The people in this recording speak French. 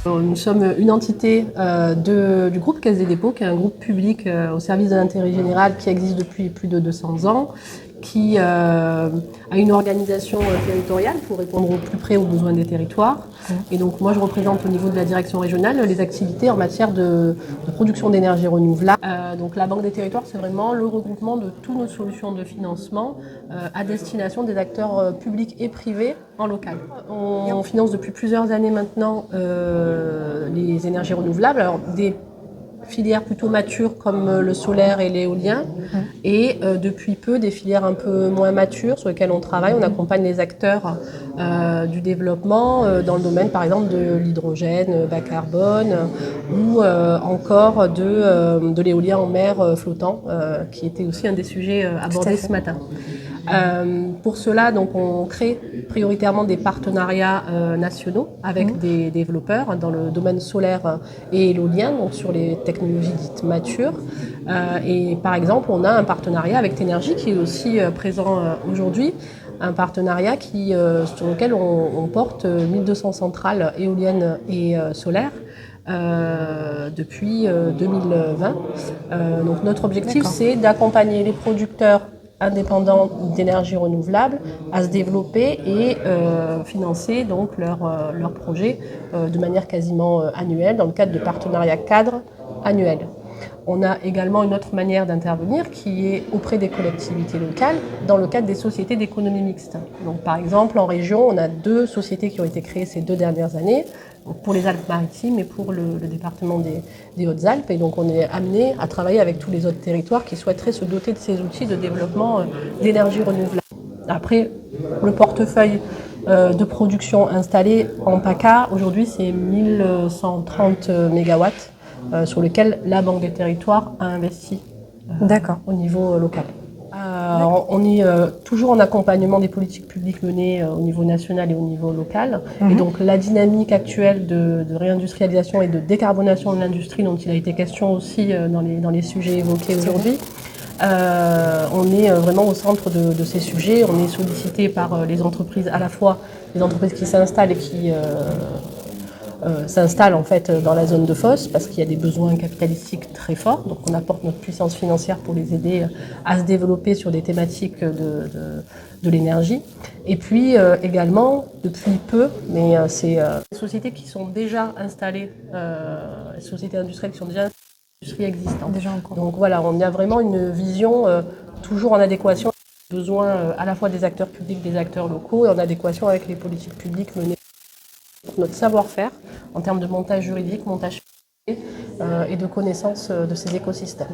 Nous sommes une entité du groupe Caisse des dépôts, qui est un groupe public au service de l'intérêt général qui existe depuis plus de 200 ans, qui a une organisation territoriale pour répondre au plus près aux besoins des territoires. Et donc moi je représente au niveau de la direction régionale les activités en matière de production d'énergie renouvelable. Donc la Banque des territoires, c'est vraiment le regroupement de toutes nos solutions de financement à destination des acteurs publics et privés en local. On finance depuis plusieurs années maintenant les énergies renouvelables, alors des filières plutôt matures comme le solaire et l'éolien, et depuis peu des filières un peu moins matures sur lesquelles on travaille. On accompagne les acteurs du développement dans le domaine par exemple de l'hydrogène bas carbone ou encore de l'éolien en mer flottant, qui était aussi un des sujets abordés ce matin. Pour cela, donc, on crée prioritairement des partenariats nationaux avec des développeurs dans le domaine solaire et éolien, donc sur les technologies dites matures. Et par exemple, on a un partenariat avec Tenergy qui est aussi présent aujourd'hui, un partenariat sur lequel on porte 1200 centrales éoliennes et solaires. Depuis 2020. Donc notre objectif, c'est d'accompagner les producteurs indépendants d'énergie renouvelable à se développer et financer donc leurs projets de manière quasiment annuelle dans le cadre de partenariats cadres annuels. On a également une autre manière d'intervenir qui est auprès des collectivités locales dans le cadre des sociétés d'économie mixte. Donc, par exemple, en région, on a 2 sociétés qui ont été créées ces 2 dernières années, pour les Alpes-Maritimes et pour le département des Hautes-Alpes. Et donc on est amené à travailler avec tous les autres territoires qui souhaiteraient se doter de ces outils de développement d'énergie renouvelable. Après, le portefeuille de production installé en PACA, aujourd'hui c'est 1130 MW sur lequel la Banque des territoires a investi au niveau local. On est toujours en accompagnement des politiques publiques menées au niveau national et au niveau local. Et donc la dynamique actuelle de réindustrialisation et de décarbonation de l'industrie dont il a été question aussi dans les sujets évoqués aujourd'hui, on est vraiment au centre de ces sujets. On est sollicité par les entreprises, à la fois les entreprises qui s'installent et qui s'installent en fait dans la zone de Fos parce qu'il y a des besoins capitalistiques très forts. Donc on apporte notre puissance financière pour les aider à se développer sur des thématiques de l'énergie. Et puis également, depuis peu, mais c'est des sociétés qui sont déjà installées, les sociétés industrielles qui sont déjà industrie existante. Donc voilà, on a vraiment une vision toujours en adéquation avec les besoins à la fois des acteurs publics, des acteurs locaux et en adéquation avec les politiques publiques menées. Notre savoir-faire en termes de montage juridique, montage et de connaissance de ces écosystèmes.